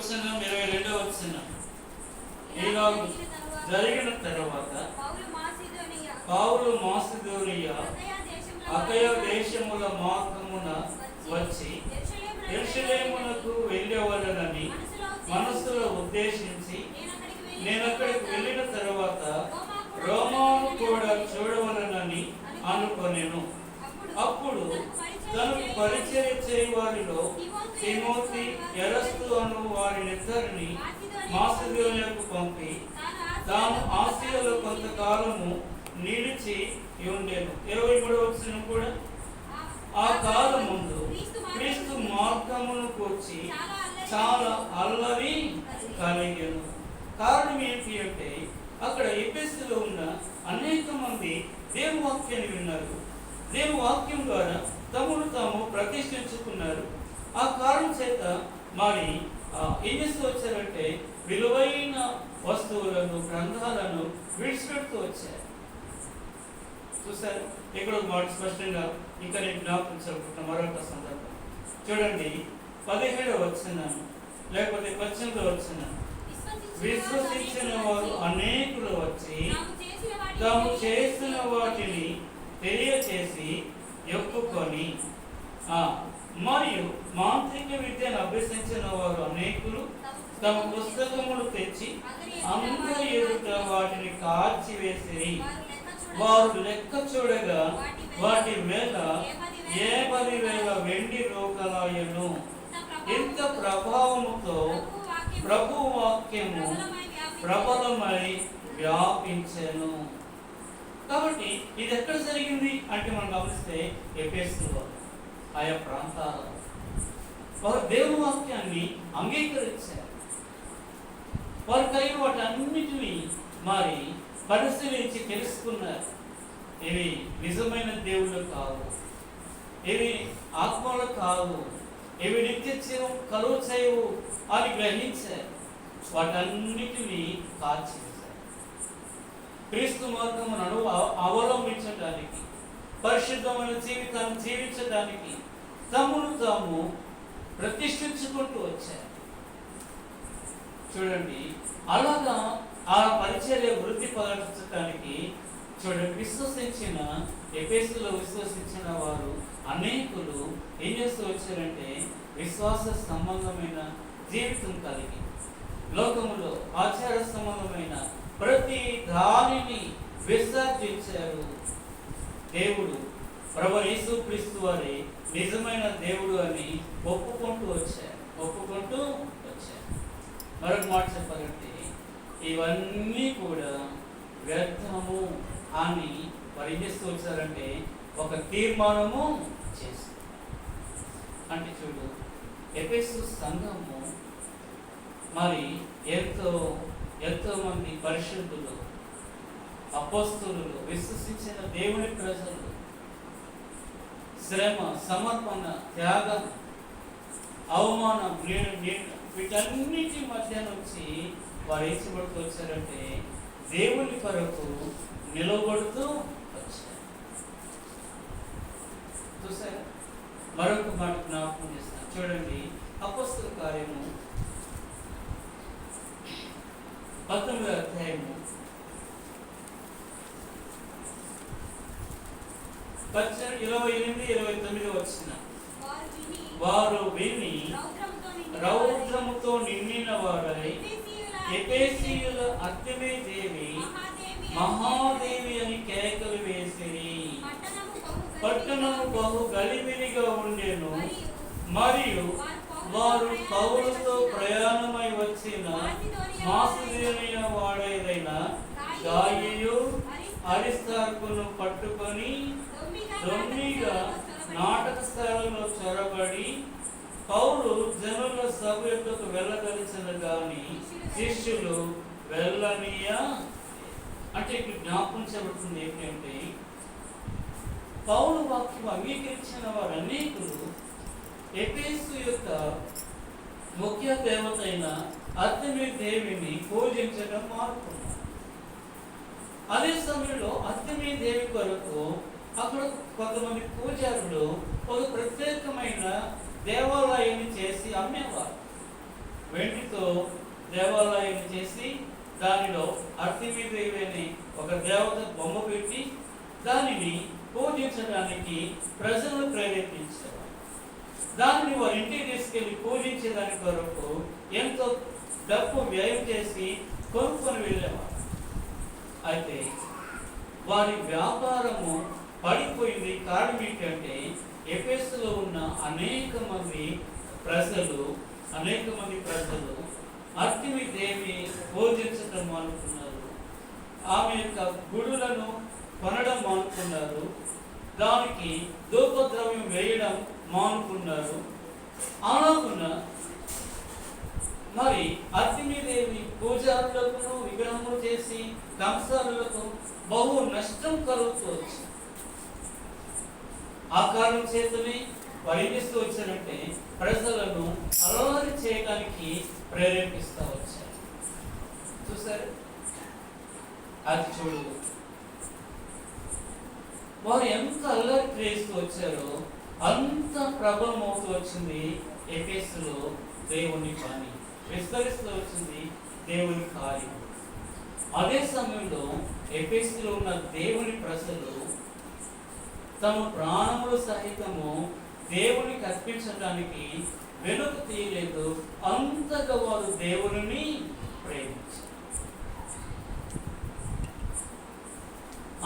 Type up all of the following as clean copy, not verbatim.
వచనం 22వ వచనం. ఇలాగ జరిగిన తరువాత పౌలు మాసిదోనియ అకయ దేశముల మార్గమున వచ్చి యెరూషలేమునకు వెళ్ళేవాళ్ళని మనసులో ఉద్దేశించి, నేను అక్కడికి వెళ్ళిన తరువాత రోమాను కూడా చూడవలనని అనుకొనెను. అప్పుడు తనకు పరిచయం చేయవారిలో తిమోతి, ఎరస్తు అను వారినిద్దరిని మాసిదోనియకు పంపి తాను ఆసియాలో కొంతకాలము నిలిచి ఉండెను. 23వ వచనం కూడా, ఆ కాలం ముందు క్రీస్తు మార్గమును కూర్చి చాలా అల్లరి కలిగెను. కారణం ఏంటి అంటే, అక్కడ ఎఫెసులో ఉన్న అనేక మంది దేవుని వాక్యాన్ని విన్నారు. దేవుని వాక్యం ద్వారా తమను తాము ప్రతిష్ఠించుకున్నారు. ఆ కారణం చేత మరి ఏం చేస్తూ వచ్చారంటే, విలువైన వస్తువులను, గ్రంథాలను విడిచిపెడుతూ వచ్చారు. చూసారు, ఇక్కడ ఒక మాట స్పష్టంగా ఇంకా నేను జ్ఞాపకం చెప్పుకుంటున్న మరొక సందర్భం చూడండి. 17వ వచనం లేకపోతే 18వ వచనం, విశ్వసించిన వారు అనేకులు వచ్చి తాము చేసిన వాటిని తెలియచేసి ఒప్పుకొని, మరియు మాంత్రిక విద్యను అభ్యసించిన వారు అనేకులు తమ పుస్తకములు తెచ్చి అందరి ఎదుట వాటిని కాల్చివేసి, వారు లెక్క చూడగా వాటి మీద 10,000 వెండి రూకలాయను. ఇంత ప్రభావముతో ప్రభు వాక్యము ప్రబలమై వ్యాపించెను. కాబట్టి ఇది ఎక్కడ జరిగింది అంటే మనం గమనిస్తే ఎఫెసులో, ఆయా ప్రాంతాలలో వారు దేవుని వాక్యాన్ని అంగీకరించారు. వారి కలిగిన వాటన్నిటినీ మరి పరిశీలించి తెలుసుకున్నారు. ఇవి నిజమైన దేవుళ్ళు కావు, ఇవి ఆత్మలు కావు, ఇవి నిత్య జీవం కలుగు చేయవు అని గ్రహించారు. వాటన్నిటినీ కాల్చివేశారు. క్రీస్తు మార్గమును అవలంబించడానికి, పరిశుద్ధమైన జీవితాన్ని జీవించడానికి తమను తాము ప్రతిష్ఠించుకుంటూ వచ్చారు. చూడండి, అలాగా ఆ పరిచర్య వృద్ధి పరచడానికి చూడండి, విశ్వసించిన ఎఫెసులో విశ్వసించిన వారు అనేకులు ఏం చేస్తూ వచ్చారంటే, విశ్వాస సంబంధమైన జీవితం కలిగి లోకములో ఆచార సంబంధమైన ప్రతి దానిని విసర్జించారు. దేవుడు ప్రభు యేసుక్రీస్తు వారి నిజమైన దేవుడు అని ఒప్పుకుంటూ వచ్చారు. మరొక మాట చెప్పాలంటే, ఇవన్నీ కూడా వ్యర్థము అని వారు ఏం చేస్తూ వచ్చారంటే ఒక తీర్మానము చేస్తారు. అంటే చూడు, ఎఫెసు సంఘము మరి ఎంతో మంది పరిశుద్ధులు, అపోస్తలులు, విశ్వసించిన దేవుని ప్రజలు శ్రమ, సమర్పణ, త్యాగం, అవమానం, వీటన్నిటి మధ్య నుంచి వారు ఏం చేయబడుతూ వచ్చారంటే దేవుని కొరకు నిలబడుతూ వచ్చారు. చూసారా, మరొక మాట జ్ఞాపకం చేస్తాను చూడండి. అపోస్తల కార్యము 19వ అధ్యాయము 28-29 వచ్చిన, వారు విని రౌద్రముతో నిండిన వారై ఎఫెసీయుల అర్తెమే దేవి, మహాదేవి అని కేకలు వేసిరి. పట్టణము బహు గలిబిలిగా ఉండెను. మరియు వారు పౌలుతో ప్రయాణమై వచ్చిన మాసిదోనియ వాడైన గాయు అరిస్తార్కును పట్టుకొని దొంగిగా నాటకశాలలో చొరబడి పౌలు జనుల సభ యొద్దకు వెళ్ళదలిచిన గాని శిష్యులు వెళ్ళనీయ. అంటే ఇక్కడ జ్ఞాపకం చేయబడుతుంది ఏంటంటే, పౌలు వాక్యం అంగీకరించిన వారు అనేకులు ఎఫెసు యొక్క ముఖ్య దేవత అయిన అర్తెమి దేవిని పూజించడం మానుకున్నారు. అదే సమయంలో అర్తెమి దేవి కొరకు అక్కడ కొంతమంది పూజారులు ఒక ప్రత్యేకమైన దేవాలయాన్ని చేసి అమ్మేవారు. వెండితో ఎఫెసులో దేవాలయం చేసి దానిలో అర్తిమీదేవి అనే ఒక దేవత బొమ్మ పెట్టి దానిని పూజించడానికి ప్రజలను ప్రేరేపించేవారు. దానిని వారి ఇంటికి తీసుకెళ్లి పూజించేదాని కొరకు ఎంతో డబ్బు వ్యయం చేసి కొనుక్కొని వెళ్ళేవారు. అయితే వారి వ్యాపారము పడిపోయింది. కారణం ఏంటంటే ఎఫెసులో ఉన్న అనేక మంది ప్రజలు అర్తిమి దేవి పూజించడం మానుకున్నారు. ఆమె యొక్క గుడులను కొనడం మానుకున్నారు. దానికి ధూపద్రవ్యం వేయడం మానుకున్నారు. అలాగున్న మరి అర్తిమీదేవి పూజారులకు విగ్రహములు చేసి కంసాలకు బహు నష్టం కలుగుతూ వచ్చింది. ఆ కారణం చేతనే వారు ఏం చేస్తూ వచ్చారంటే ప్రజలను అలవాటు చేయడానికి ప్రేరేపిస్తూ వచ్చారు. చూసారు, అది చూడు, వారు ఎంత అల్లరి చేస్తూ వచ్చారో అంత ప్రభావం అవుతూ వచ్చింది. ఎఫెసులో దేవుని పని విస్తరిస్తూ వచ్చింది, దేవుని కార్యం. అదే సమయంలో ఎఫెసులో ఉన్న దేవుని ప్రజలు తమ ప్రాణములు సహితము దేవునికి అర్పించడానికి వెనుక తీయలేదు. అంతగా వారు దేవుని ప్రేమించారు.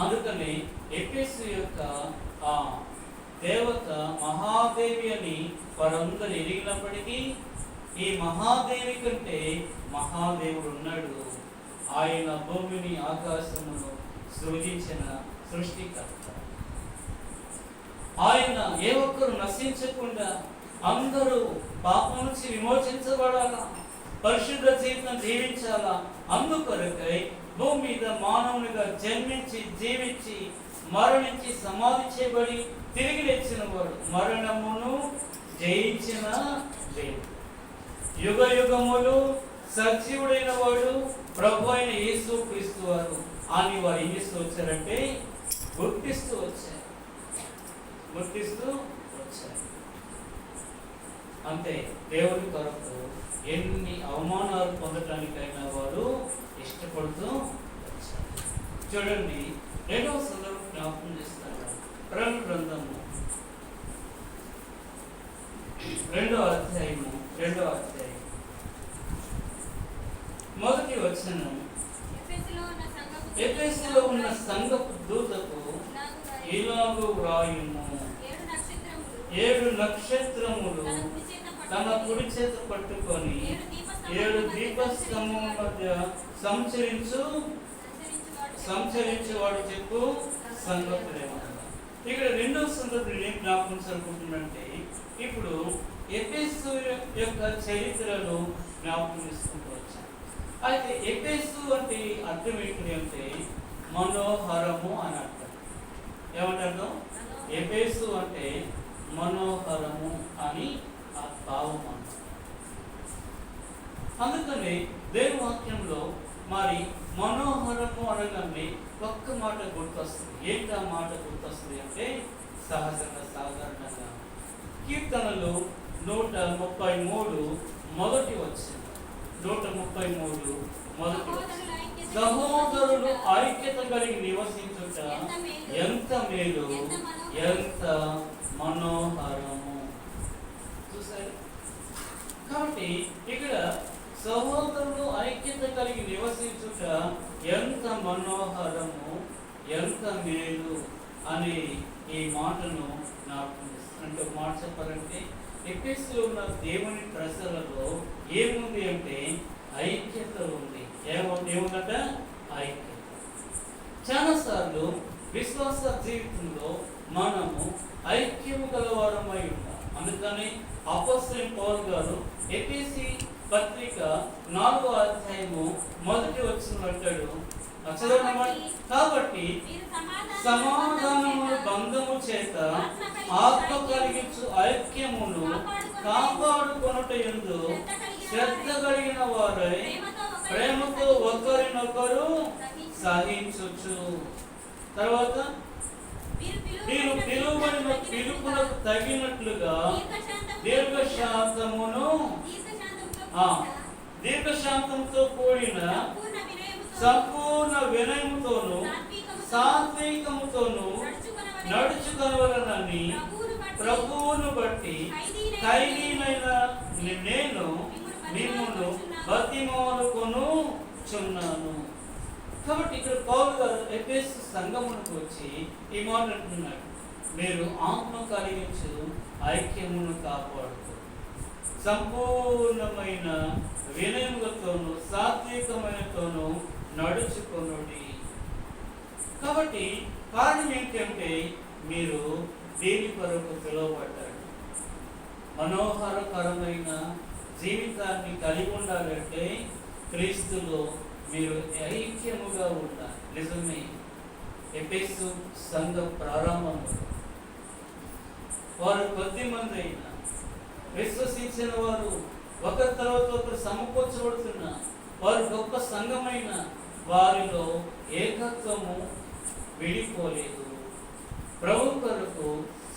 అందుకని ఎఫెసు యొక్క ఆ దేవత మహాదేవి అని వారందరూ ఎరిగినప్పటికీ ఈ మహాదేవి కంటే మహాదేవుడు ఉన్నాడు. ఆయన భూమిని ఆకాశమును సృజించిన సృష్టికర్త. ఆయన ఏ ఒక్కరు నశించకుండా అందరూ పాపం నుంచి విమోచించబడాలా, పరిశుద్ధ జీవితం జీవించాలా, అందుకొరకై భూమి మీద మానవునిగా జన్మించి జీవించి మరణించి సమాధి చేయబడి తిరిగి లేచిన వాడు, మరణమును జయించిన దేవుడు, యుగ యుగములు సజీవుడైన వాడు ప్రభు అయిన యేసు క్రీస్తు వారు అని వారు ఏం చేస్తూ వచ్చారంటే గుర్తిస్తూ వచ్చారు. అంతే, దేవుని కొరకు ఎన్ని అవమానాలు పొందటానికైనా వారు ఇష్టపడుతూ వచ్చారు. చూడండి, 2వ సందర్భం జ్ఞాపకం చేస్తారు. ప్రకటన గ్రంథము 2వ అధ్యాయము 1వ వచనం. ఎఫెసులో ఉన్న సంఘపు దూతకు ఇలాగు వ్రాయుము, 7 నక్షత్రములు తన కుడి చేత పట్టుకొని 7 దీపస్తంభం మధ్య సంచరించేవాడు చెప్పు సంగతులేమన్నా. ఇక్కడ 2వ సందర్భం ఏం జ్ఞాపకం జరుపుకుంటుందంటే ఇప్పుడు ఎఫెసు యొక్క చరిత్రను జ్ఞాపకం చేసుకుంటూ వచ్చాను. అయితే ఎఫెసు అంటే అర్థం ఏంటి అంటే మనోహరము అని అర్థం. ఏమంటారు? ఎఫెసు అంటే మనోహరము అని ఆ భావం అంటారు. అందుకని దేవుని వాక్యంలో మరి మనోహరము అనగానే ఒక్క మాట గుర్తొస్తుంది. ఏంటి ఆ మాట గుర్తొస్తుంది అంటే సాధారణంగా కీర్తనలు 133 మొదటి వచ్చింది. 133 మొదటి సహోదరులు ఐక్యత కలిగి నివసించుట ఎంత మేలు, ఎంత మనోహరము. చూసారు కాబట్టి ఇక్కడ సహోదరులు ఐక్యత కలిగి నివసించుట ఎంత మనోహరము, ఎంత మేలు అని ఈ మాటను నాకు అంటే ఒక మాట చెప్పాలంటే ఎఫెసులో ఉన్న దేవుని ప్రజలలో ఏముంది అంటే ఐక్యత ఉంది. ఏముందట? ఐక్యత. చాలాసార్లు విశ్వాస జీవితంలో మనము ఐక్యము గలవారమై ఉంటాం. అందుకని అపోస్తలుడైన పౌలు గారు ఎఫెసీ పత్రిక 4వ అధ్యాయము 1వ వచనం అంటాడు, కాబట్టి సమాధానము బంధము చేత ఆత్మ కలిగించు ఐక్యమును కాపాడుకొనుట యందు శ్రద్ధ కలిగిన వారై ప్రేమతో ఒకరినొకరు సహించుచు. తర్వాత మీరు పిలువబడిన పిలుపునకు తగినట్లుగా దీర్ఘశాంతమును దీర్ఘశాంతంతో కూడిన సంపూర్ణ వినయముతోను సాత్వికముతోను నడుచుకొనవలెనని ప్రభువును బట్టి ఖైదీనైన నేను మిమ్మును బతిమాలుకొనుచున్నాను. కాబట్టి ఇక్కడ పౌలు గారు ఎఫెసు సంఘమునకు వచ్చి ఈ మాట అంటున్నాడు, మీరు ఆత్మ కలిగించు ఐక్యమును కాపాడుతూ సంపూర్ణమైన వినయములతోనూ సాత్వికమైనతోనూ నడుచుకొనుడి. కాబట్టి కారణం ఏంటంటే మీరు దేని కొరకు పిలువబడ్డారు. మనోహరకరమైన జీవితాన్ని కలిగి ఉండాలంటే క్రీస్తులో మీరు ఐక్యముగా ఉండాలి. నిజమే, ఎఫెసు సంఘ ప్రారంభంలో వారు కొద్ది మంది అయినా విశ్వసించిన వారు ఒకరి తర్వాత ఒకరు సమకూర్చబడుతున్న వారు గొప్ప సంఘమైన వారిలో ఏకత్వము విడిపోలేదు. ప్రభు కొరకు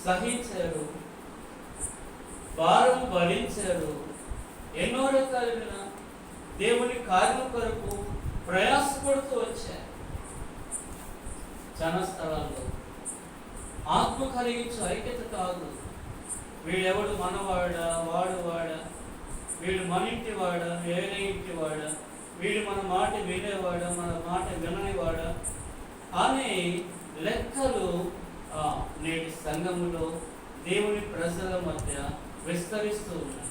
సహించారు, భారం భరించారు, ఎన్నో రకాలైన దేవుని కార్యం కొరకు ప్రయాసపడుతూ వచ్చారు. చాలా స్థలాల్లో ఆత్మ కలిగించు ఐక్యత కాదు, వీడెవడు మనవాడా వాడు వాడా, వీడు మన ఇంటి వాడా వేరే ఇంటి వాడా, వీడు మన మాట వినేవాడా మన మాట విననివాడా అనే లెక్కలు నేటి సంఘములో దేవుని ప్రజల మధ్య విస్తరిస్తూ ఉన్నాయి.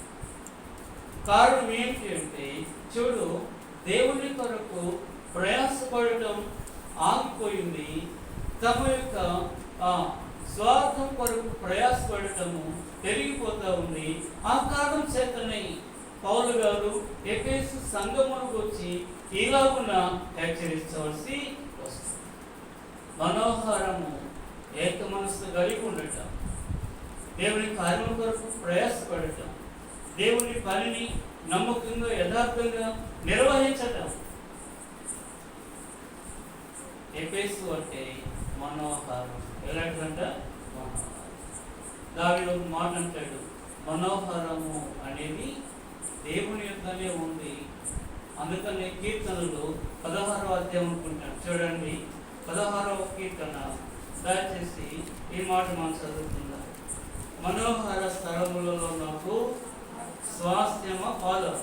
కారణం ఏంటి అంటే, చూడు, దేవుని కొరకు ప్రయాసపడటం ఆగిపోయింది. తమ యొక్క స్వార్థం కొరకు ప్రయాసపడటము పెరిగిపోతూ ఉంది. ఆ కారణం చేతనే పౌలు గారు ఎఫెసు సంఘమునకు వచ్చి ఇలాగున హెచ్చరించవలసి వస్తుంది. మనోహరము ఏక మనసు కలిగి ఉండటం, దేవుని కార్యం కొరకు ప్రయాసపడటం, దేవుని పనిని నమ్మకంగా యథార్థంగా నిర్వహించటం. ఎఫెసు అంటే మనోహరం. ఎలాంటిదంట? మనోహరం. దానిలో మాట అంటాడు, మనోహరము అనేది దేవుని యొక్కనే ఉంది. అందుకనే కీర్తనలు 16వ అధ్యాయం అనుకుంటాను, చూడండి 16వ కీర్తన. దయచేసి ఈ మాట మనం చదువుకుందాం. మనోహర స్థలములలో నాకు స్వాస్థ్యమ పాలు.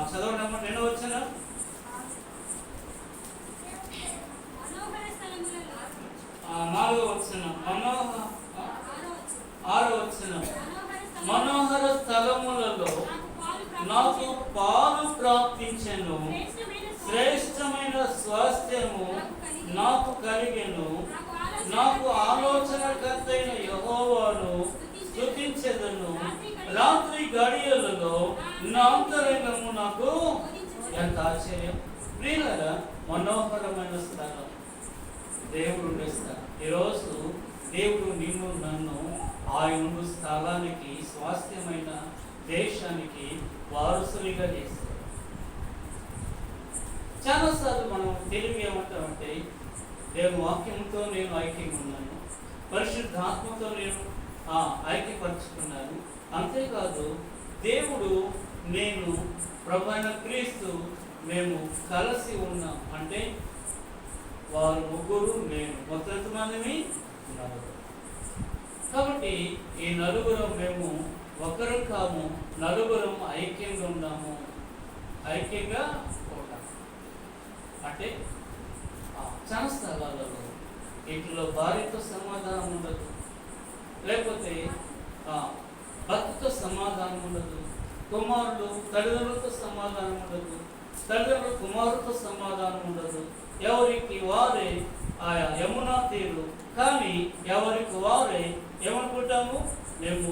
చదవడమ్మ, నేను వచ్చిన 4వ వచనం, 6వ వచనం. మనోహర స్థలములలో నాకు పాలు ప్రాప్తించెను, శ్రేష్టమైన స్వాస్థ్యము నాకు కలిగెను. నాకు ఆలోచనకర్తైన యెహోవాను స్తుతించెదను. రాత్రి గడియలలో నా అంతరంగము నాకు ఎంత ఆశ్చర్యం. ప్రియులారా, మనోహరమైన స్థలం దేవుడు ఉండే స్థలం. ఈరోజు దేవుడు నిన్ను నన్ను ఆయన స్థలానికి, స్వాస్థ్యమైన దేశానికి వారసునిగా చేస్తాడు. చాలాసార్లు మనం తెలుగు ఏమంటామంటే, దేవుని వాక్యంతో నేను ఐక్యంగా ఉన్నాను, పరిశుద్ధాత్మతో నేను ఐక్యపరుచుకున్నాను. అంతేకాదు, దేవుడు నేను ప్రభువైన క్రీస్తు మేము కలిసి ఉన్నాం అంటే వారు ముగ్గురు, నేను మొత్తం మందిని నలుగురు. కాబట్టి ఈ నలుగురం మేము ఒకరు కాము, నలుగురం ఐక్యంగా ఉన్నాము, ఐక్యంగా ఉంటాము. అంటే చాలా స్థలాలలో ఇంట్లో భార్యతో సమాధానం ఉండదు, లేకపోతే భర్తతో సమాధానం ఉండదు, కుమారుడు తల్లిదండ్రులతో సమాధానం ఉండదు, తల్లిదండ్రులు కుమారుడితో సమాధానం ఉండదు. ఎవరికి వారే ఆయా యమునా తీరు. కానీ ఎవరికి వారే ఏమనుకుంటాము, మేము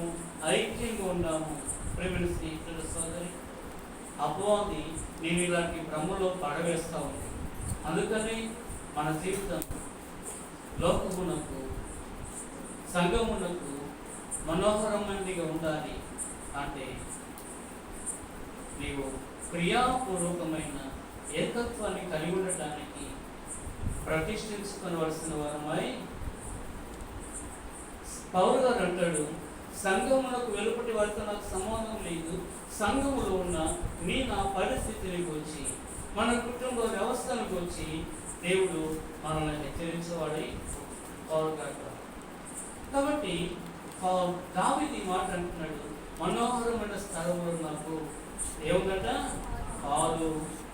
ఐక్యంగా ఉన్నాము. ప్రేమ స్నేహితుల సోదరి, అపవాది నేను ఇలాంటి భ్రమలో పడవేస్తూ ఉంది. అందుకని మన జీవితం లోకమునకు, సంఘమునకు మనోహరమైనదిగా ఉండాలి అంటే నీవు క్రియాపూర్వకమైన ఏకత్వాన్ని కలిగి ఉండటానికి ప్రతిష్ఠించుకోవలసిన వారమై పౌలు గారు అంటాడు, సంఘమునకు వెలుపటి వారితో నాకు సంబంధం లేదు. సంఘములో ఉన్న నా పరిస్థితిని గురించి, మన కుటుంబ వ్యవస్థను గురించి దేవుడు మనల్ని హెచ్చరించేవాడై పౌరుగాక. కాబట్టి దావీదు ఈ మాట అంటున్నాడు, మనోహరమైన స్థలములు నాకు ఏమిటంట పాలు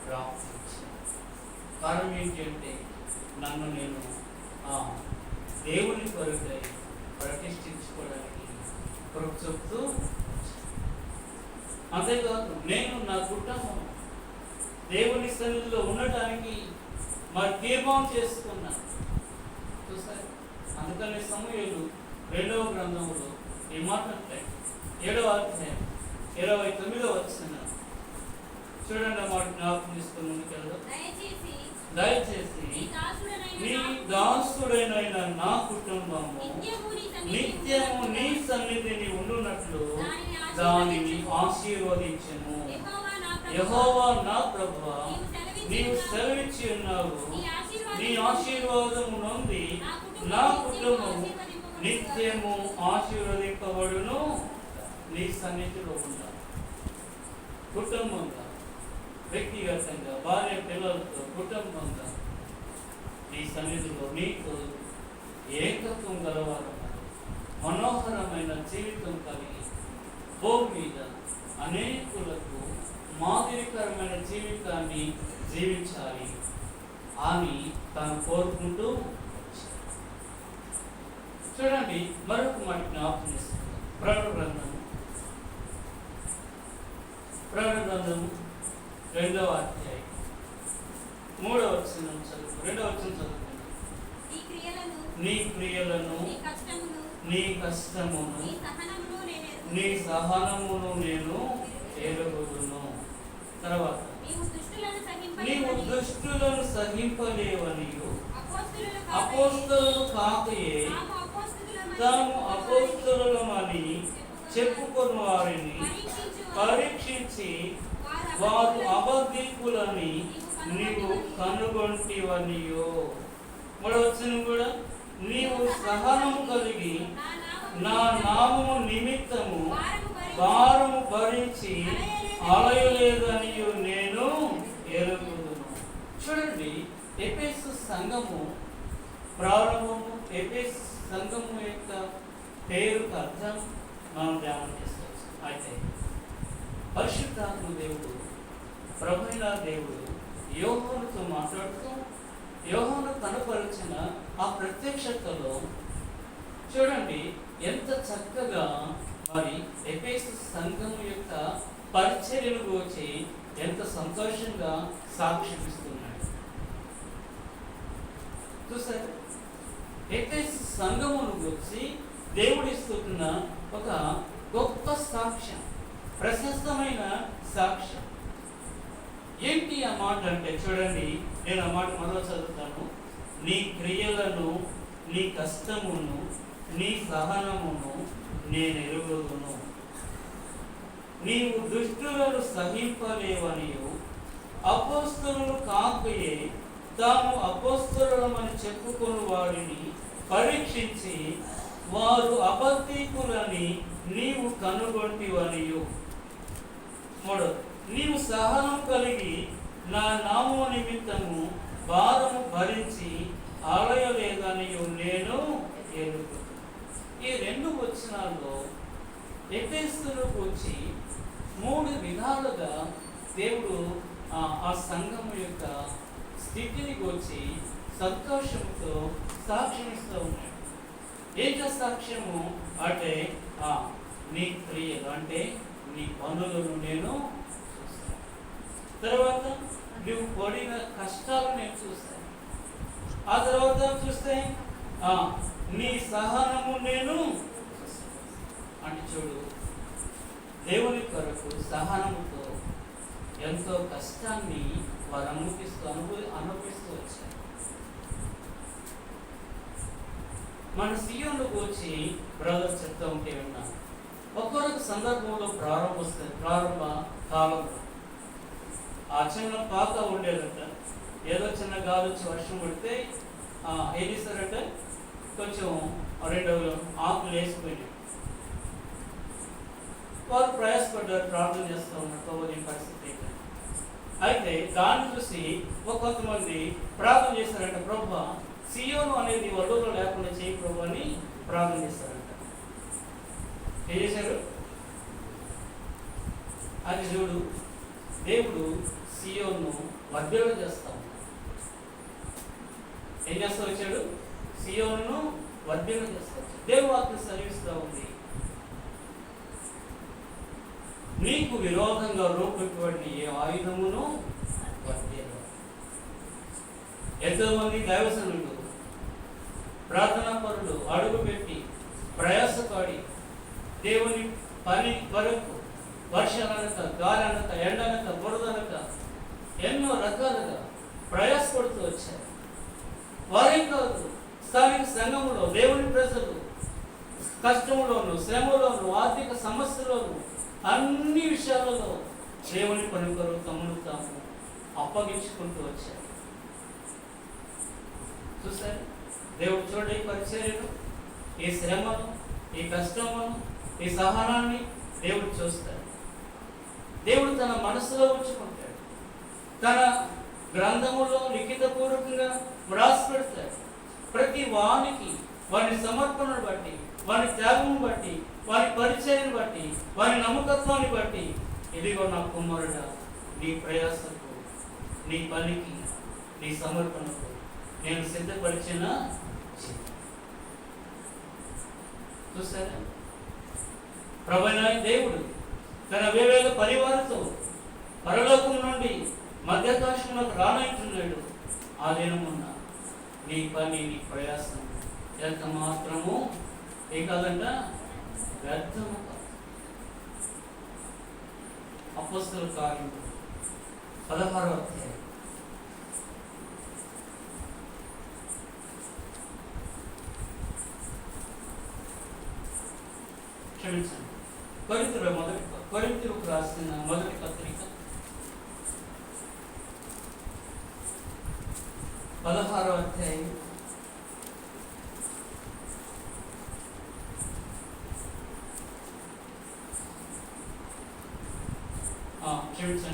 ప్రాప్తించాను. కారణం ఏంటి అంటే నన్ను నేను దేవుని కొరకై ప్రతిష్ఠించుకోవడానికి కృప చెప్తూ, అంతేకాదు నేను నా కుటుంబం దేవుని సన్నిధిలో ఉండటానికి మరి తీర్మానం చేసుకున్నాను. చూసారు, అందుకని సమూయేలు 2వ గ్రంథంలో ఈ మాట అంటే 7వ అధ్యాయం 29వ వచనం చూడండి. ఆ మాట జ్ఞాపకం తీసుకుని ముందుకెళ్దాం. దయచేసి నీ దాసుడైన నా కుటుంబము నిత్యము నీ సన్నిధిని ఉండునట్లు దానిని ఆశీర్వదించెను. యెహోవా నా ప్రభువా, నీవు సెలవిచ్చి ఉన్నావు, నీ ఆశీర్వాదము నుండి నా కుటుంబము నిత్యము ఆశీర్వదింపబడును. నీ సన్నిధిలో ఉండాలి. కుటుంబంగా, వ్యక్తిగతంగా, భార్య పిల్లలతో కుటుంబంగా నీ సన్నిధిలో నీకు ఏకత్వం గలవారన్నారు. మనోహరమైన జీవితం కలిగి భూమి మీద అనేకులకు మాదిరికరమైన జీవితాన్ని జీవించాలి అని తాను కోరుకుంటూ చూడండి. మరొక మాట జ్ఞాపకం చేస్తుంది. ప్రకటన గ్రంథము 2వ అధ్యాయం 3వ వచనం చదువు. 2వ వచనం చదువుకుందాం. నీ క్రియలను, నీ కష్టమును, నీ సహనమును నేను ఎరుగుదును. తర్వాత నీవు దుష్టులను సహింపలేవనియు అపోస్తలులు కాకయే తాము అపోస్తలులమని చెప్పుకొని వారిని పరీక్షించి వారు అబద్ధికులని నీవు కనుగొంటివనియో. 3వ వచనం కూడా, నీవు సహనం కలిగి నా నామము నిమిత్తము భారము భరించి అలయలేదనియు నేను ఎరుగుదును. చూడండి, ఎఫెసు సంఘము ప్రారంభము, ఎఫెసు సంఘము యొక్క పేరుకు అర్థం మనం ధ్యానం చేసుకోవచ్చు. అయితే పరిశుద్ధాత్మ దేవుడు, ప్రభువైన దేవుడు యోహానుతో మాట్లాడుతూ యోహాను కనపరిచిన ఆ ప్రత్యక్షతలో చూడండి ఎంత చక్కగా మరి ఎఫెసు సంఘము యొక్క పరిచర్యను గురించి ఎంత సంతోషంగా సాక్షిస్తున్నాడు. చూసారు, ఎఫెసు సంఘమును గురించి దేవుడిస్తున్న ఒక గొప్ప సాక్ష్యం, ప్రశస్తమైన సాక్ష్యం. ఏంటి ఆ మాట అంటే చూడండి, నేను ఆ మాట మొదలు చదువుతాను. నీ క్రియలను, నీ కష్టమును, నీ సహనమును నేను ఎరుగుదును. నీవు దుష్టులను సహింపలేవనియు అపోస్తలులు కాకయే తాము అపోస్తలులమని చెప్పుకొని వారిని పరీక్షించి వారు అబద్ధికులని నీవు కనుగొంటివనియు. 3, నీవు సహనం కలిగి నా నామము నిమిత్తము భారము భరించి ఆలయలేదనియు నేను ఎరుగుదును. ఈ 2 వచనాల్లో ఎఫెసులకు వచ్చి 3 విధాలుగా దేవుడు ఆ సంఘము యొక్క స్థితిని గురించి సంతోషంతో సాక్ష్యమిస్తూ ఉన్నాడు. ఏంట సాక్ష్యము అంటే నీ క్రియలు, అంటే నీ పనులను నేను చూస్తాను. తర్వాత నువ్వు పడిన కష్టాలు నేను చూస్తాను. ఆ తర్వాత చూస్తే నీ సహనము నేను చూస్తాను. అంటే చూడు, దేవుని కొరకు సహనముతో ఎంతో కష్టాన్ని వారు అనుభవిస్తూ వచ్చారు. మన సీఎంలో వచ్చి బ్రదర్ చెప్తూ ఉంటే విన్నాను. ఒక్కొక్క సందర్భంలో ప్రారంభ కాలంలో ఆ చిన్న పాక ఉండేదట. ఏదో చిన్న గాలి వచ్చి వర్షం పడితే ఏం చేస్తారట, కొంచెం 2 ఆకులు వేసిపోయినాయి. వారు ప్రయాసపడ్డారు, ప్రార్థన చేస్తూ ఉన్నారు ప్రభుని పరిస్థితి ఏంటంటే. అయితే దాన్ని చూసి కొంతమంది ప్రార్థన చేస్తారంట, ప్రభు సియోను అనేది వడ్డూలో లేకుండా చేయి ప్రభు అని ప్రార్థన చేస్తారంట. ఏం చేశారు? అది చూడు, దేవుడు సియోను వర్ధలు చేస్తా ఉన్నాడు. ఏం చేస్తా వచ్చాడు? సియోను వర్ధలు చేస్తా వచ్చాడు. దేవుడు వాక్యం సెలవిస్తూ ఉంది, నీకు విరోధంగా రూపొందించబడిన ఏ ఆయుధమును వర్ధలు. ఎంతో మంది దైవజనులు, ప్రార్థనా పరులు అడుగుపెట్టి ప్రయాసపడి దేవుని పని కొరకు వర్షాలనక, గాలనక, ఎండనక, బురదనక ఎన్నో రకాలుగా ప్రయాసపడుతూ వచ్చారు. వారే కాదు, స్థానిక సంఘంలో దేవుని ప్రజలు కష్టంలోను, శ్రమలోను, ఆర్థిక సమస్యలోను, అన్ని విషయాలలో దేవుని పని కొరకు తమను తాము అప్పగించుకుంటూ వచ్చారు. చూసారు? దేవుడు చూడ ఈ పరిచర్యను, ఈ శ్రమను, ఈ కష్టమును, ఈ సహనాన్ని దేవుడు చూస్తాడు. దేవుడు తన మనసులో ఉంచుకుంటాడు, తన గ్రంథములో లిఖితపూర్వకంగా వ్రాసి పెడతాడు. ప్రతి వానికి వారి సమర్పణను బట్టి, వారి త్యాగం బట్టి, వారి పరిచయం బట్టి, వారి నమ్మకత్వాన్ని బట్టి, ఇదిగో నా కుమారుడా, నీ ప్రయాసకు, నీ పనికి, నీ సమర్పణకు నేను సిద్ధపరిచిన. చూసారా? ప్రభువైన దేవుడు తన వేవేల పరివారంతో పరలోకం నుండి మధ్యాకాశంలోకి రానంటున్నాడు. ఆ దినమున్న నీ పని, నీ ప్రయాసం ఎంత మాత్రము ఏం కాదంట, వ్యర్థము కాదు. అపోస్తలుల కార్యములు 16వ అధ్యాయం. క్షమించండి, కొరింథీయులకు రాసిన మొదటి పత్రిక 16వ అధ్యాయం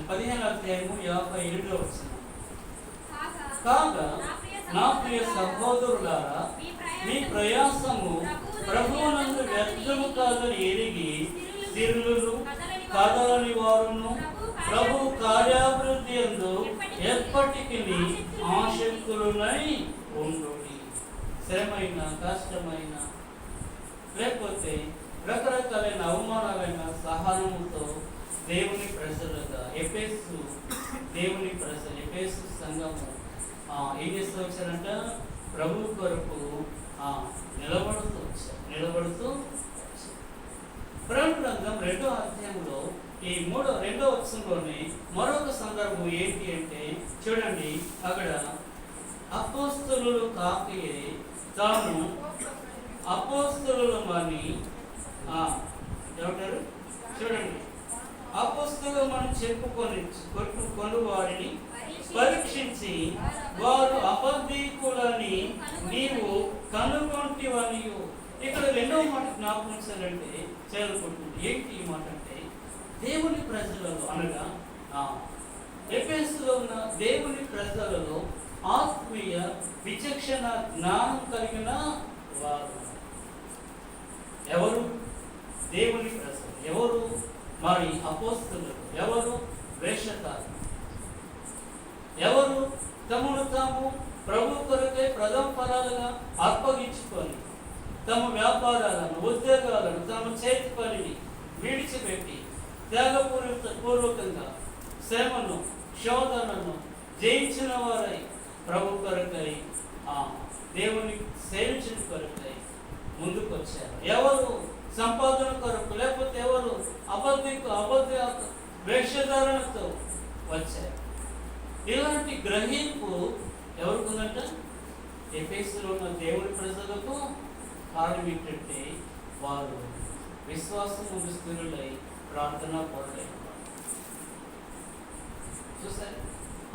15వ అధ్యాయము 57వ వచనం. కాగా నా ప్రియ సహోదరులారా, మీ ప్రయాసము ప్రభువునందు వ్యర్థము కాదని ఎరిగి స్థిరులను, కదలని వారును, ప్రభు కార్యాభివృద్ధి యందు ఎప్పటికీ ఆసక్తులై ఉండుడి. శ్రమైన, కష్టమైన, లేకపోతే రకరకాలైన అవమానాలైన సహనముతో దేవుని ప్రజలుగా దేవుని ప్రజలు ఎఫెసు సంఘము ఏం చేస్తూ వచ్చారంట? ప్రభు కొరకు నిలబడుతూ వచ్చారు. ప్రకటన గ్రంథం 2వ అధ్యాయంలో ఈ 2వ వచనంలోనే మరొక సందర్భం ఏంటి అంటే, చూడండి, అక్కడ అపోస్తలులు కాకయే తాను అపోస్తలులమని ఏమంటారు? చూడండి, అపోస్తలులమని చెప్పుకొని వారిని పరీక్షించి వారు అబద్ధీకులని నీవు కనుగొంటివని. ఇక్కడ 2వ మాట జ్ఞాపకం చేయాలంటే చేరుకుంటుంది. ఏంటి ఈ మాట అంటే, దేవుని ప్రజలలో అనగా ఎఫెసులో ఉన్న దేవుని ప్రజలలో ఆత్మీయ విచక్షణ జ్ఞానం కలిగిన వారు. ఎవరు? దేవుని ప్రజలు. ఎవరు? మరి అపోస్తలులు. ఎవరు? వేషధారులు. ఎవరు? తమను తాము ప్రభు కొరకే ప్రథమ ఫలాలుగా అప్పగించుకొని తమ వ్యాపారాలను, ఉద్యోగాలను, తమ చేతి పనిని విడిచిపెట్టి త్యాగపూర్వకంగా శ్రమను, శోధనను జయించిన వారై ప్రభు కొరకై, దేవుని సేవించిన కొరకై ముందుకు వచ్చారు. ఎవరు? సంపాదన కొరకు, లేకపోతే ఎవరు? అబద్ధ వేషధారణతో వచ్చారు. ఇలాంటి గ్రహింపు ఎవరికి ఉందంట? ఎఫెసులో ఉన్న దేవుని ప్రజలకు. కారణం ఏంటంటే, వారు విశ్వాసం ముందు స్థిరులై ప్రార్థనా పరులై చూసారు.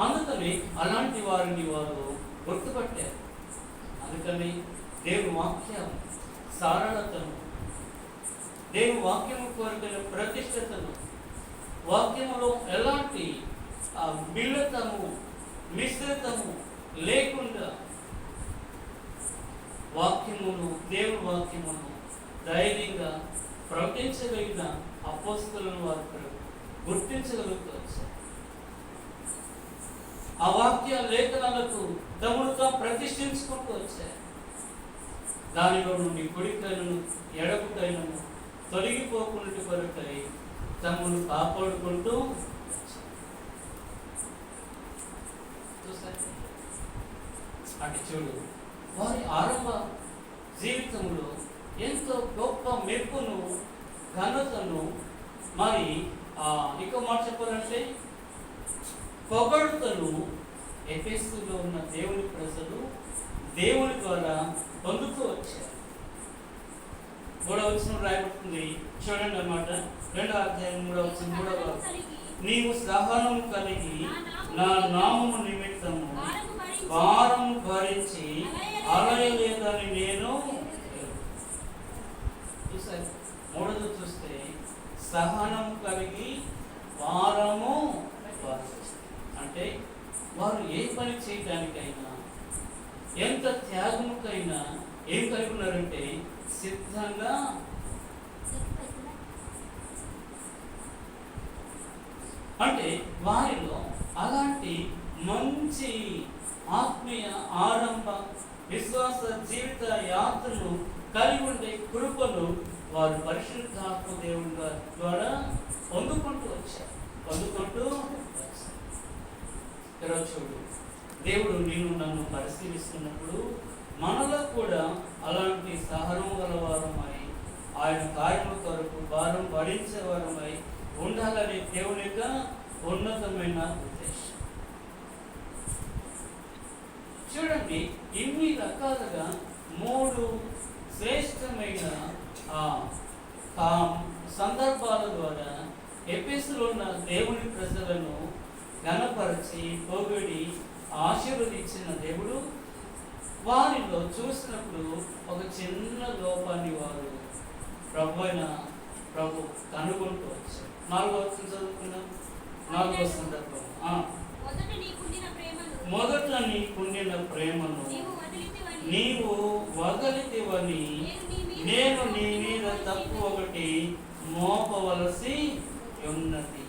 అందుకని అలాంటి వారిని వారు గుర్తుపట్టారు. అందుకని దేవుని వాక్యం సరళతను, దేవుని వాక్యము కోరికల ప్రతిష్టతను, వాక్యములో ఎలాంటి మిళితము మిశ్రితము లేకుండా వాక్యమును, దేవుని వాక్యమును ధైర్యంగా ప్రకటించగలిగిన అపోస్తలులను వారు గుర్తించగలుగుతూ వచ్చారు. ఆ వాక్య లేఖనాలకు తమను తాము ప్రతిష్ఠించుకుంటూ వచ్చారు. దానిలో నుండి కుడికైనను ఎడపుకైనను తొలగిపోకుండా కొరకై తమను కాపాడుకుంటూ అంటే చూడు, వారి ఆరంభ జీవితంలో ఎంతో గొప్ప మెప్పును, ఘనతను, మరి ఇక మాట చెప్పాలంటే పొగడ్తను ఎఫెసులో ఉన్న దేవుని ప్రజలు దేవుని ద్వారా పొందుతూ వచ్చారు. 3వ వచనం రాయబడుతుంది, చూడండి అన్నమాట. 2వ అధ్యాయం 3వ వచనం, 3వ నీవు సహనం కలిగి నా నామము నిమిత్తము భారము భరించి అలయలేదని నేను చూసాను. 3వ చూస్తే సహనం కలిగి భారము అంటే వారు ఏ పని చేయడానికైనా, ఎంత త్యాగముకైనా ఏం కలిగి ఉన్నారంటే సిద్ధంగా. అంటే వారిలో అలాంటి మంచి ఆత్మీయ ఆరంభ విశ్వాస జీవిత యాత్రను కలిగి ఉండే కృపను వారు పరిశుద్ధాత్మ దేవుని ద్వారా పొందుకుంటూ వచ్చారు. ఈరోజు చూడు, దేవుడు నేను నన్ను పరిశీలిస్తున్నప్పుడు మనలో కూడా అలాంటి సహనం గల వారమై, ఆయన కార్యముల కొరకు భారం భరించే వారమై ఉండాలనే దేవుని యొక్క ఉన్నతమైన ఉద్దేశం. చూడండి, ఇన్ని రకాలుగా 3 శ్రేష్టమైన సందర్భాల ద్వారా ఎఫెసులో ఉన్న దేవుని ప్రజలను ఘనపరిచి పొగిడి ఆశీర్వదించిన దేవుడు వారిలో చూసినప్పుడు ఒక చిన్న లోపాన్ని వారు ప్రభు కనుగొంటూ వచ్చారు. 4వ వచనం చదువుకున్నాం. 4వ సందర్భం, మొదట నీకుండిన ప్రేమను నీవు వదలితివని నేను నీ మీద తప్పు ఒకటి మోపవలసి ఉన్నది.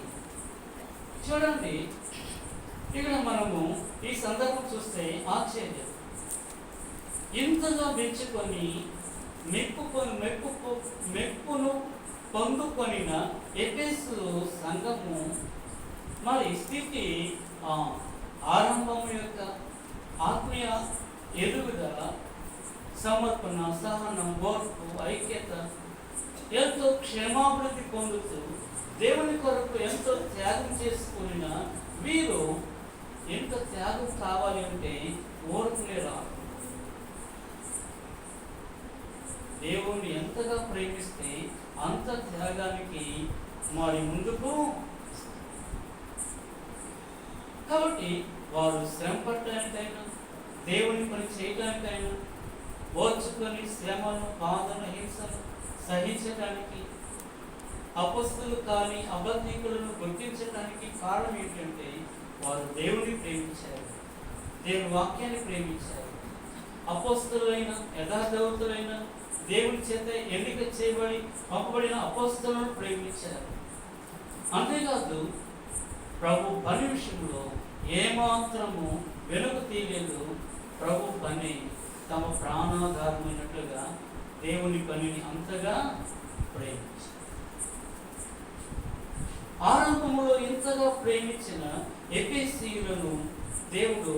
చూడండి, ఇక్కడ మనము ఈ సందర్భం చూస్తే ఆశ్చర్యం. ఇంతగా మెచ్చుకొని మెప్పును పొందుకొనిన ఎఫెసు సంఘము మరి స్థితి ఆరంభం యొక్క ఆత్మీయ ఎదుగుదల, సమర్పణ, సహనం, ఓర్పు, ఐక్యత, ఎంతో క్షేమాభివృద్ధి పొందుతూ దేవుని కొరకు ఎంతో త్యాగం చేసుకున్న వీరు ఎంత త్యాగం కావాలి అంటే ఓర్పులే రాదు. దేవుణ్ణి ఎంతగా ప్రేమిస్తే అంత త్యాగానికి మరి ముందుకు. కాబట్టి వారు శ్రమ పడటానికైనా, దేవుని పని చేయడానికైనా, ఓర్చుకొని శ్రమను, బాధను, హింసను సహించడానికి, అపస్తులు కానీ అబద్ధికులను గుర్తించడానికి కారణం ఏంటంటే వారు దేవుని ప్రేమించారు, దేవుని వాక్యాన్ని ప్రేమించారు. అపస్తులైన యథార్థవంతులైన దేవుని చేత ఎన్నిక చేయబడి పంపబడిన అపస్తులను ప్రేమించారు. అంతేకాదు ప్రభు పని విషయంలో ఏమాత్రము వెనుక తీయలేదు. ప్రభు పని తమ ప్రాణాధారమైనట్లుగా దేవుని పనిని అంతగా ప్రేమించారు. ఆరంభంలో ఇంతగా ప్రేమించిన ఎఫెసీయులను దేవుడు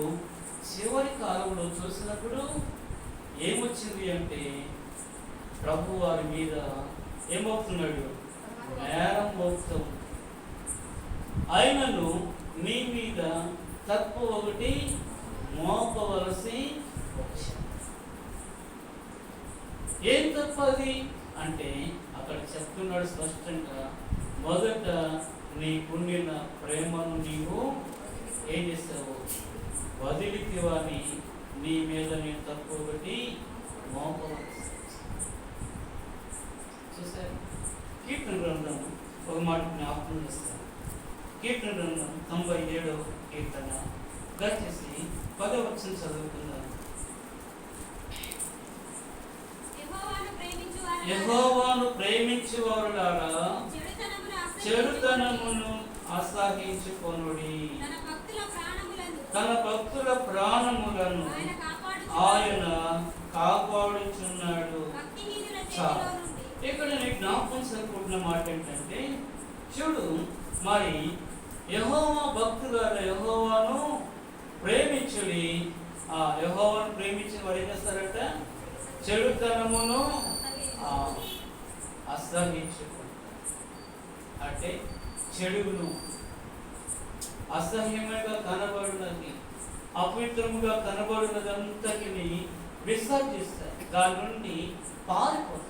చివరి కాలంలో చూసినప్పుడు ఏమొచ్చింది అంటే ప్రభు వారి మీద ఏమవుతున్నాడు? నేరం మోపుతాం. ఆయనను నీ మీద తప్పు ఒకటి మోపవలసి వచ్చింది. ఏం తప్పది అంటే అక్కడ చెప్తున్నాడు స్పష్టంగా, మొదట నీకుండిన ప్రేమను నీవు ఏం చేస్తావు? వదిలితివని నీ మీద నేను తప్పు ఒకటి మోపవలసి. చూసారు, కీర్తన గ్రంథం ఒక మాట జ్ఞాపకం చేస్తాను. కీర్తన గ్రంథం 97వ కీర్తన దయచేసి 10వ వచనం చదువుకుందాం. యెహోవాను ప్రేమించువారులారా చెడుతనమును అసహించుకొనుడి. తన భక్తుల ప్రాణములను ఆయన కాపాడుచున్నాడు. ఇక్కడ నేను జ్ఞాపకం సరిపోతున్న మాట ఏంటంటే, చూడు మరి యెహోవా భక్తులారా యెహోవాను ప్రేమించుడి. ఆ యెహోవాను ప్రేమించిన వారు ఏం చేస్తారట? చెడుతనమును అసహించుకుంటారు. అంటే చెడును అసహ్యముగా కనబడినది, అపవిత్రముగా కనబడినదంతటిని విసర్జిస్తారు, దాని నుండి పారిపోతారు.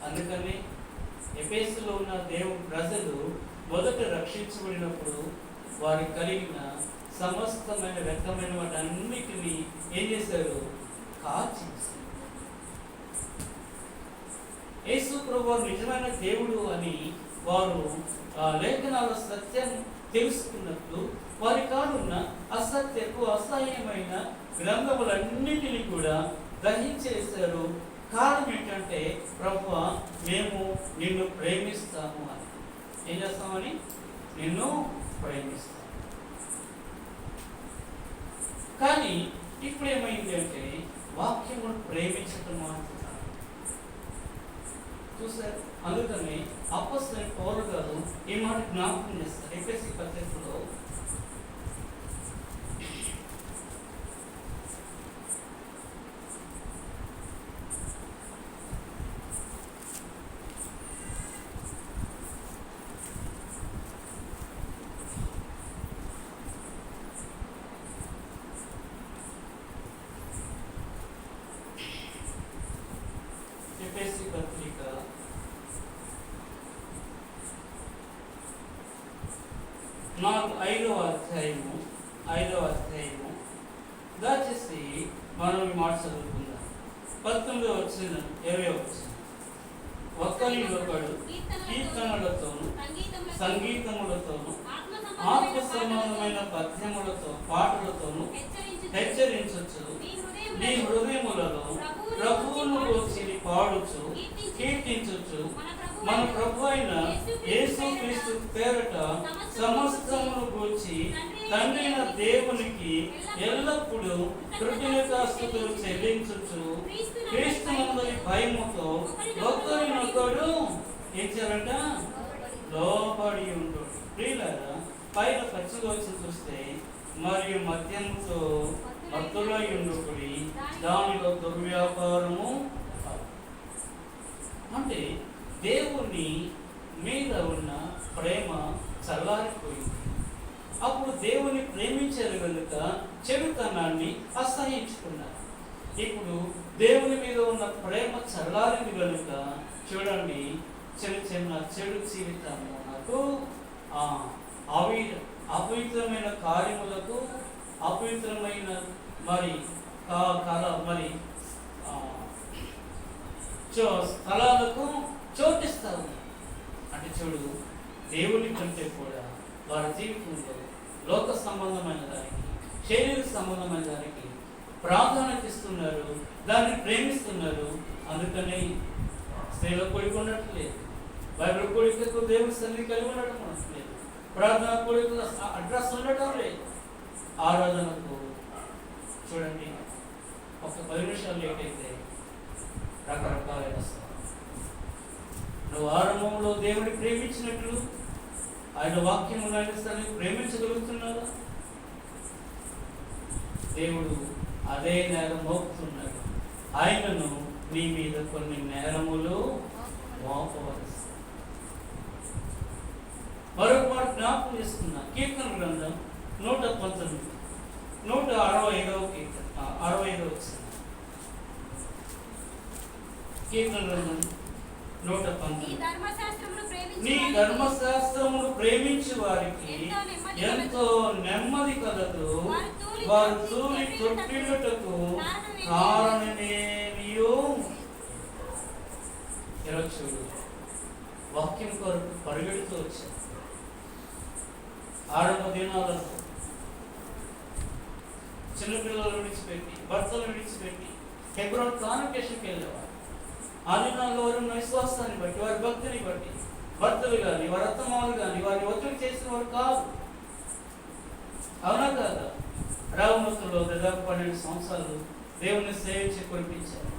అందుకని ఎఫెసులో ఉన్న దేవుని ప్రజలు మొదట రక్షించబడినప్పుడు వారికి కలిగిన సమస్తమైన వ్యక్తమైన వాటి అన్నిటినీ ఏం చేశారు? కాచి. యేసు ప్రభువు నిజమైన దేవుడు అని వారు లేఖనాల సత్యం తెలుసుకున్నప్పుడు వారి కాడున్న అసత్యపు అసహ్యమైన గ్రంథములన్నిటినీ కూడా గ్రహించేశారు. కారణం ఏంటంటే, ప్రభువా మేము నిన్ను ప్రేమిస్తాము అని. ఏం చేస్తామని? నిన్ను ప్రేమిస్తాము. కానీ ఇప్పుడు ఏమైంది అంటే, వాక్యమును ప్రేమించటం అంటున్నారు చూసారు. అందుకని అపోస్తలుడైన పౌలు గారు ఈ మాట జ్ఞాపకం చేస్తారు. ఎఫెసీ పత్రికలో ఎఫెసీ పత్రిక 5వ అధ్యాయము దయచేసి మనం ఈ మాట చదువుకుందాం. 19వ వచనం 20వ వచనం. ఒక్కరినొకడు కీర్తనలతోను సంగీతములతోను ఆత్మ సంబంధమైన పద్యములతో పాటలతోను హెచ్చరించచ్చు. నీ హృదయములలో ప్రభువును గూర్చి పాడుచు కీర్తించచ్చు. మన ప్రభు అయిన యేసుక్రీస్తు పేరట సమస్తమును గూర్చి తండ్రి అయిన దేవునికి ఎల్లప్పుడూ కృతజ్ఞతాస్తుతులు చెల్లించచ్చు. క్రీస్తునందలి భయముతో ఒకరినొకడు ఏం చేయాలంట? లోబడి ఉండు. ప్రియులారా, పైన పచ్చిగోచం చూస్తే మరియు మద్యముతో మత్తులై ఉండుకుడి, దానిలో దుర్వ్యాపారము. అంటే దేవుని మీద ఉన్న ప్రేమ చల్లారిపోయింది. అప్పుడు దేవుని ప్రేమించారు కనుక చెడుతనాన్ని అసహించుకున్నారు. ఇప్పుడు దేవుని మీద ఉన్న ప్రేమ చల్లారింది కనుక చూడండి, చిన్న చెడు జీవితము నాకు అపవిత్రమైన కార్యములకు, అపవిత్రమైన మరి స్థలాలకు చోటిస్తావు. అంటే చూడు, దేవుని కంటే కూడా వారి జీవితంలో లోక సంబంధమైన దానికి, శరీర సంబంధమైన దానికి ప్రాధాన్యత ఇస్తున్నారు, దాన్ని ప్రేమిస్తున్నారు. అందుకని స్త్రీల కొడుకు ఉండట్లేదు, బైబిల్ కొడుకు దేవుని సన్నిధి కలిగి ఉండటం అనట్లేదు, ప్రార్థన కొడుకు అడ్రస్ ఉండటం లేదు, ఆరాధనకు చూడండి ఒక 10 నిమిషాలు లేట్ అయితే రకరకాలైన వస్తాం. నువ్వు ఆరంభంలో దేవుని ప్రేమించినట్లు ఆయన వాక్యం ఉన్నాయని ప్రేమించగలుగుతున్నావా? దేవుడు అదే నేరం మోపుతున్నాడు. ఆయనను నీ మీద కొన్ని నేరములు మోపవలసి. మరొక మాట జ్ఞాపకం చేస్తున్నా. కీర్తన గ్రంథం 119 165వ కీర్తన 65వ వచనం. కీర్తన గ్రంథం 119. నీ ధర్మశాస్త్రమును ప్రేమించు వారికి ఎంతో నెమ్మది కలదు. వారు తూలి తొట్టిల్లుటకు కారణమేమియో. చూడు, వాక్యం కొరకు పరిగెడుతూ వచ్చారు. ఆరంభ దినాలలో చిన్నపిల్లలు విడిచిపెట్టి, భర్తలు విడిచిపెట్టి హెబ్రోన్ కాన్వకేషన్కి వెళ్ళేవారు. ఆ దినాల్లో వారి విశ్వాసాన్ని బట్టి, వారి భక్తిని బట్టి భర్తలు కానీ, వారి అత్తమాలు కానీ వారిని ఒత్తిడి చేసిన వారు కాదు. అవునా కాదా? రామమూర్తిలో దాదాపు 12 సంవత్సరాలు దేవుని సేవించి కురిపించారు.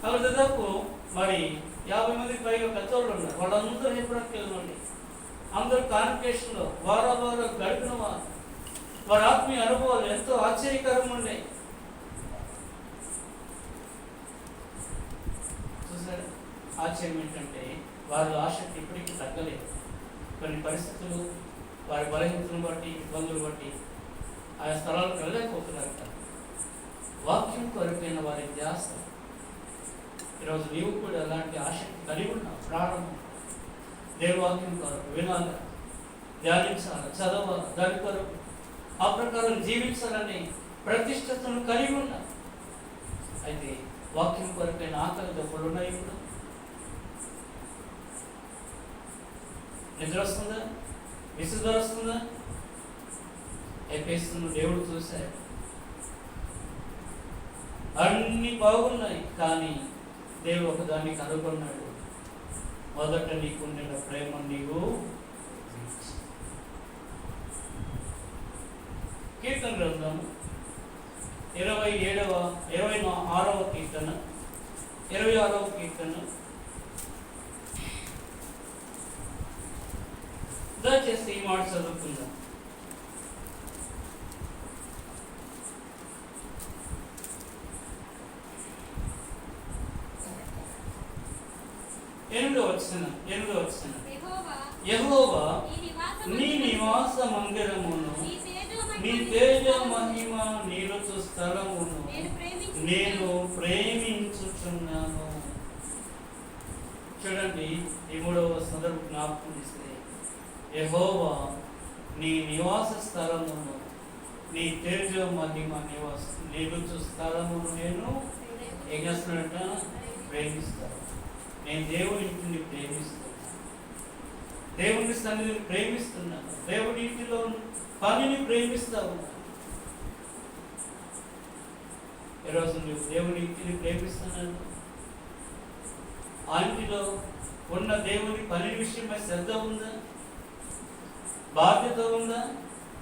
అక్కడ దాదాపు మరి 50 మందికి పైగా పెద్దవాళ్ళు ఉన్నారు. వాళ్ళందరూ హెబ్రోన్కి వెళ్ళినండి. అందరూ కాన్వకేషన్లో వారాలు గడిపిన వారి ఆత్మీయ అనుభవాలు ఎంతో ఆశ్చర్యకరంగా ఉన్నాయి. చూసారా? ఆశ్చర్యం ఏంటంటే వారి ఆసక్తి ఇప్పటికీ తగ్గలేదు. కొన్ని పరిస్థితులు, వారి బలహీనతను బట్టి, ఇబ్బందులు బట్టి ఆయా స్థలాలకు వెళ్ళలేకపోతున్నారు. వాక్యం కొరకైన వారి ధ్యాస. ఈరోజు నీవు కూడా అలాంటి ఆసక్తి కలిగి ఉన్నావు. ప్రారంభం దేవవాక్యం కొరకు వినాలి, ధ్యానించాలి, చదవాలి, దాని కొరకు ఆ ప్రకారం జీవించాలని ప్రతిష్టతను కలిగి ఉన్నారు. అయితే వాక్యం కొరకైన ఆకలి దెబ్బలు ఉన్నాయి. ఇప్పుడు నిద్ర వస్తుందా? విసుగు వస్తుందా? ఎఫెసును దేవుడు చూశాడు. అన్ని బాగున్నాయి, కానీ దేవుడు ఒకదాన్ని కనుగొన్నాడు. మొదట నీకుండిన ప్రేమ నీవు. కీర్తన గ్రంథం 26వ కీర్తన, 26వ కీర్తన. దయచేసి ఈ మాట చదువుకుందాం. ఎనిమిదో వచనం. యెహోవా నీ నివాస మందిరమును, నీ తేజ మహిమ నిలుచు స్థలమును నేను ప్రేమించుచున్నాను. చూడండి, ఈ 3వ సందర్భం జ్ఞాపకం చేస్తే, యెహోవా నీ నివాస స్థలమును, నీ తేజ మహిమ నిలుచు స్థలమును నేను ఏం చేస్తున్నట్ట? ప్రేమిస్తాను. నేను దేవుని ఇంటిని ప్రేమిస్తున్నాను, దేవుని సన్నిధిని ప్రేమిస్తున్నాను, దేవుని ఇంటిలో పనిని ప్రేమిస్తా ఉన్నాను. ఈరోజు నువ్వు దేవుని ఇంటిని ప్రేమిస్తున్నాను. ఆ ఇంటిలో ఉన్న దేవుని పని విషయమై శ్రద్ధ ఉందా? బాధ్యత ఉందా?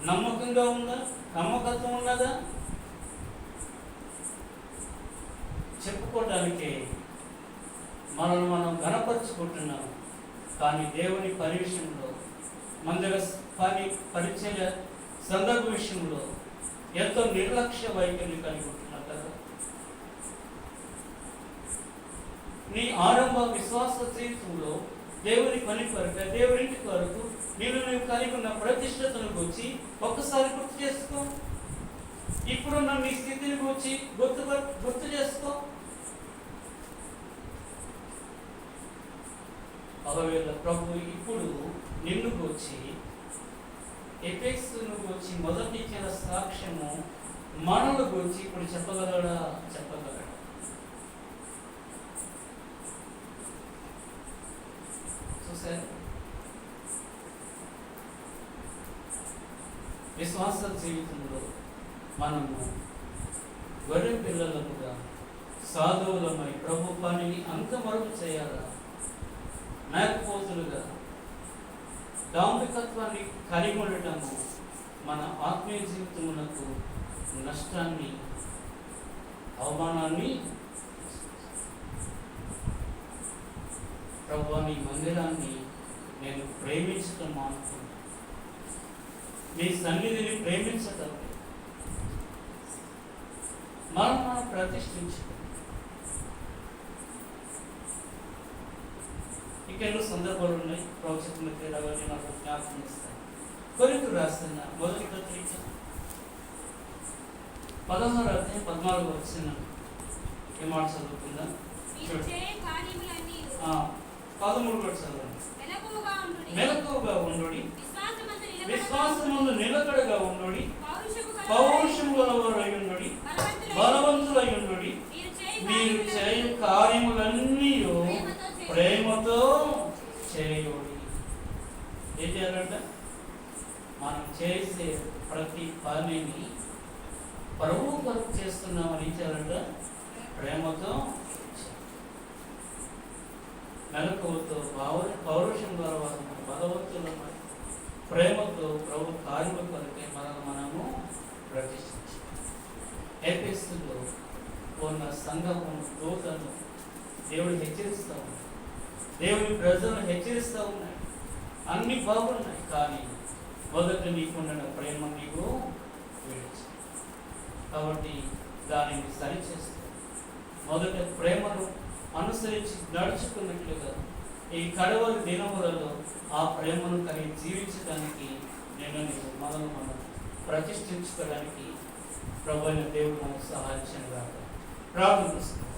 నమ్మకంగా ఉందా? నమ్మకత్వం ఉన్నదా? చెప్పుకోవడానికి మనల్ని మనం గణపరుచుకుంటున్నాం, కానీ దేవుని పని విషయంలో, మందిర పని పరిచయ సందర్భ విషయంలో ఎంతో నిర్లక్ష్య వైఖరిని కలిగి ఉంటున్నారు కదా. నీ ఆరంభ విశ్వాస జీవితంలో దేవుని పని కొరకు, దేవుడింటి కొరకు నీవు కలిగి ఉన్న ప్రతిష్టతను గురించి ఒక్కసారి గుర్తు చేసుకో. ఇప్పుడున్న నీ స్థితిని గురించి గుర్తు చేసుకో. ఒకవేళ ప్రభు ఇప్పుడు నిన్ను గురించి, ఎఫెసును గురించి మొదటి ఇచ్చిన సాక్ష్యము మనల గురించి ఇప్పుడు చెప్పగలడా? చెప్పగలడా? చూసారు? విశ్వాస జీవితంలో మనము గొర్రె పిల్లలముగా సాధువులమై ప్రభు పనిని అంతవరకు చేయాలా? మేకపోతులుగా దాంభికత్వాన్ని కలిగి ఉండటము మన ఆత్మీయ జీవితమునకు నష్టాన్ని, అవమానాన్ని. ప్రభువాని మందిరాన్ని నేను ప్రేమించటం మానుకున్నాను, నీ సన్నిధిని ప్రేమించటం మనం ప్రతిష్ఠించుకున్నాం. ఇంకెన్నో సందర్భాలు ఉన్నాయి. ప్రవచన తేడాలని నాకు జ్ఞాపకం ఇస్తాను. కొరింథీయులకు రాసిన మొదటి పత్రిక 16వ అధ్యాయం 14వ వచనం ఏ మాట చదువుకుందాం? 13 కూడా చదవండి. మెలకువగా ఉండుడి, విశ్వాసమందు నిలకడగా ఉండుడి, పౌరుషము గలవారై ఉండుడి, బలవంతులై ఉండుడి, మీరు చేయు కార్యములన్నీ ప్రేమతో చేయుడి. ఏం చేయాలంట? మనం చేసే ప్రతి పనిని ప్రభువు కొరకు చేస్తున్నామని ఏం చేయాలంట? ప్రేమతో, మెలకువతో, పౌరుషం ద్వారా భగవంతుల ప్రేమతో ప్రభు కార్యముల కొరకే మనము ప్రతిష్ఠించాలి. ఎఫెసులో ఉన్న సంఘము దూతను దేవుడు హెచ్చరిస్తూ ఉన్నాడు. దేవుని ప్రజలను హెచ్చరిస్తూ ఉన్నాడు. అన్ని బాగున్నాయి, కానీ మొదట నీకున్న ప్రేమ నీకు విడిచి, కాబట్టి దానిని సరిచేస్తూ మొదట ప్రేమను అనుసరించి నడుచుకున్నట్లుగా ఈ కడవరి దినములలో ఆ ప్రేమను కలిగి జీవించడానికి మనం ప్రతిష్ఠించుకోవడానికి ప్రభువైన దేవుడు మనకు సహాయం చేయగా ప్రార్థిస్తున్నాం.